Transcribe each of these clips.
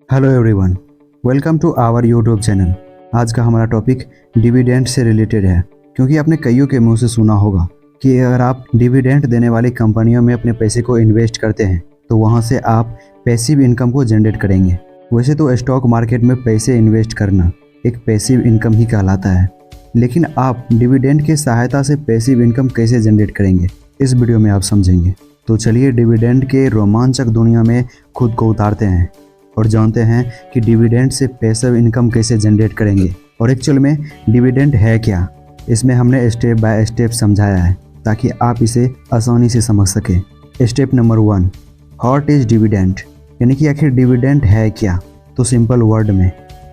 Hello everyone, welcome to our YouTube channel. आज का हमारा टॉपिक डिविडेंड से रिलेटेड है, क्योंकि आपने कईयों के मुंह से सुना होगा कि अगर आप डिविडेंड देने वाली कंपनियों में अपने पैसे को इन्वेस्ट करते हैं तो वहां से आप पैसिव इनकम को जनरेट करेंगे। वैसे तो स्टॉक मार्केट में पैसे इन्वेस्ट करना एक पैसिव इनकम ही कहलाता है, लेकिन आप डिविडेंड की सहायता से पैसिव इनकम कैसे जनरेट करेंगे इस वीडियो में आप समझेंगे। तो चलिए डिविडेंड के रोमांचक दुनिया में खुद को उतारते हैं और जानते हैं कि डिविडेंड से पैसिव इनकम कैसे जनरेट करेंगे और एक्चुअल में डिविडेंड है क्या। इसमें हमने स्टेप बाय स्टेप समझाया है ताकि आप इसे आसानी से समझ सकें। Step number 1, what is dividend, यानी कि आखिर डिविडेंड है क्या। तो सिंपल वर्ड में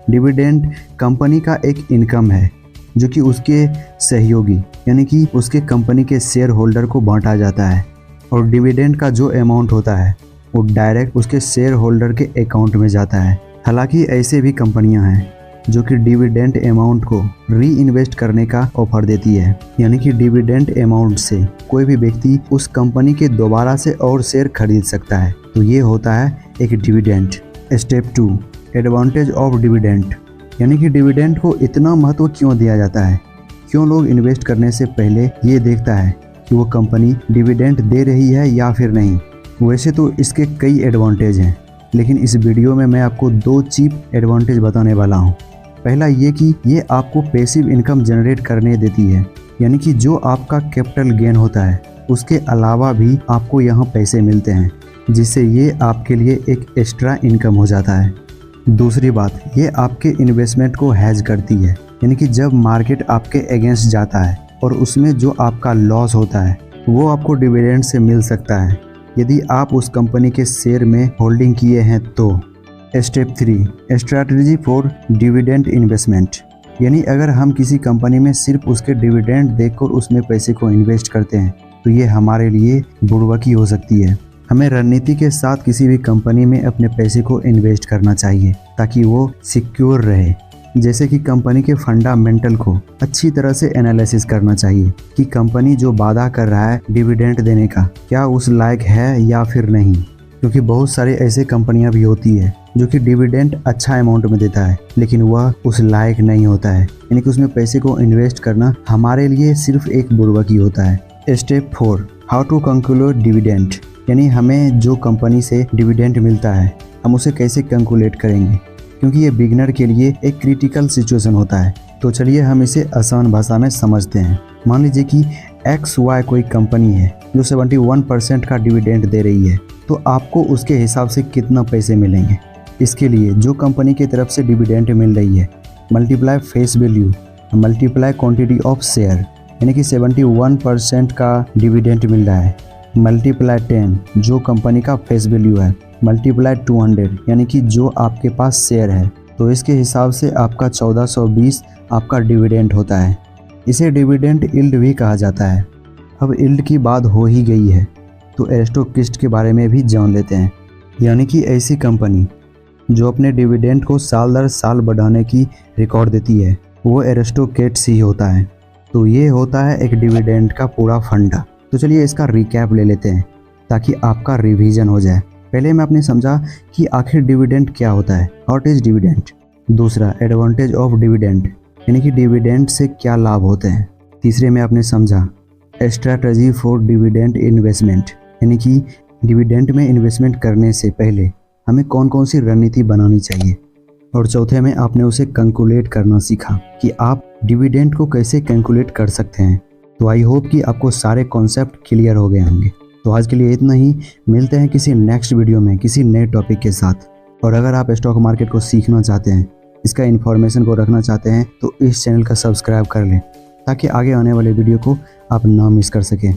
डिविडेंड कंपनी का एक इनकम है जो कि उसके सहयोगी यानी कि उसके कंपनी के शेयर होल्डर को बांटा जाता है, और डिविडेंड का जो अमाउंट होता है वो डायरेक्ट उसके शेयर होल्डर के अकाउंट में जाता है। हालांकि ऐसे भी कंपनियां हैं जो कि डिविडेंड अमाउंट को री इन्वेस्ट करने का ऑफर देती है, यानी कि डिविडेंड अमाउंट से कोई भी व्यक्ति उस कंपनी के दोबारा से और शेयर खरीद सकता है। तो ये होता है एक dividend. Step 2, advantage of dividend, यानी कि डिविडेंड को इतना महत्व क्यों दिया जाता है, क्यों लोग इन्वेस्ट करने से पहले ये देखता है कि वो कंपनी डिविडेंड दे रही है या फिर नहीं। वैसे तो इसके कई एडवांटेज हैं, लेकिन इस वीडियो में मैं आपको 2 चीप एडवांटेज बताने वाला हूं। पहला ये कि ये आपको पैसिव इनकम जनरेट करने देती है, यानी कि जो आपका कैपिटल गेन होता है उसके अलावा भी आपको यहाँ पैसे मिलते हैं, जिससे ये आपके लिए एक एक्स्ट्रा इनकम हो जाता है। दूसरी बात, ये आपके इन्वेस्टमेंट को हैज करती है, यानी कि जब मार्केट आपके अगेंस्ट जाता है और उसमें जो आपका लॉस होता है वो आपको डिविडेंड से मिल सकता है यदि आप उस कंपनी के शेयर में होल्डिंग किए हैं तो। Step 3, strategy for dividend investment, यानी अगर हम किसी कंपनी में सिर्फ उसके डिविडेंड देखकर उसमें पैसे को इन्वेस्ट करते हैं तो ये हमारे लिए बुड़बकी हो सकती है। हमें रणनीति के साथ किसी भी कंपनी में अपने पैसे को इन्वेस्ट करना चाहिए ताकि वो सिक्योर रहे। जैसे कि कंपनी के फंडामेंटल को अच्छी तरह से एनालिसिस करना चाहिए कि कंपनी जो वादा कर रहा है डिविडेंड देने का क्या उस लायक है या फिर नहीं, क्योंकि बहुत सारे ऐसे कंपनियां भी होती है जो कि डिविडेंड अच्छा अमाउंट में देता है लेकिन वह उस लायक नहीं होता है, यानी कि उसमें पैसे को इन्वेस्ट करना हमारे लिए सिर्फ एक बुड़बकी होता है। Step 4, how to calculate dividend, यानी हमें जो कंपनी से डिविडेंड मिलता है हम उसे कैसे कैलकुलेट करेंगे, क्योंकि ये बिगिनर के लिए एक क्रिटिकल सिचुएशन होता है। तो चलिए हम इसे आसान भाषा में समझते हैं। मान लीजिए कि XY कोई कंपनी है जो 71% का डिविडेंड दे रही है, तो आपको उसके हिसाब से कितना पैसे मिलेंगे। इसके लिए जो कंपनी की तरफ से डिविडेंड मिल रही है multiply face value multiply quantity of share, यानी कि 71% का डिविडेंड मिल रहा है मल्टीप्लाई 10 जो कंपनी का फेस वैल्यू है मल्टीप्लाई 200 यानी कि जो आपके पास शेयर है, तो इसके हिसाब से आपका 1420 आपका डिविडेंड होता है। इसे डिविडेंड यील्ड भी कहा जाता है। अब यील्ड की बात हो ही गई है तो एरिस्टोक्रेट्स के बारे में भी जान लेते हैं, यानी कि ऐसी कंपनी जो अपने डिविडेंड को साल दर साल बढ़ाने की रिकॉर्ड देती है वो एरिस्टोक्रेट्स ही होता है। तो ये होता है एक डिविडेंड का पूरा फंडा। तो चलिए इसका रिकैप ले लेते हैं ताकि आपका रिवीजन हो जाए। पहले में आपने समझा कि आखिर डिविडेंड क्या होता है, व्हाट इज डिविडेंड। दूसरा, एडवांटेज ऑफ डिविडेंड, यानी कि डिविडेंड से क्या लाभ होते हैं। तीसरे में आपने समझा स्ट्रैटेजी फॉर डिविडेंड इन्वेस्टमेंट, यानी कि डिविडेंड में इन्वेस्टमेंट करने से पहले हमें कौन कौन सी रणनीति बनानी चाहिए। और चौथे में आपने उसे कैलकुलेट करना सीखा कि आप डिविडेंड को कैसे कैलकुलेट कर सकते हैं। तो आई होप कि आपको सारे कॉन्सेप्ट क्लियर हो गए होंगे। तो आज के लिए इतना ही, मिलते हैं किसी नेक्स्ट वीडियो में किसी नए टॉपिक के साथ। और अगर आप स्टॉक मार्केट को सीखना चाहते हैं, इसका इन्फॉर्मेशन को रखना चाहते हैं तो इस चैनल का सब्सक्राइब कर लें ताकि आगे आने वाले वीडियो को आप ना मिस कर सकें।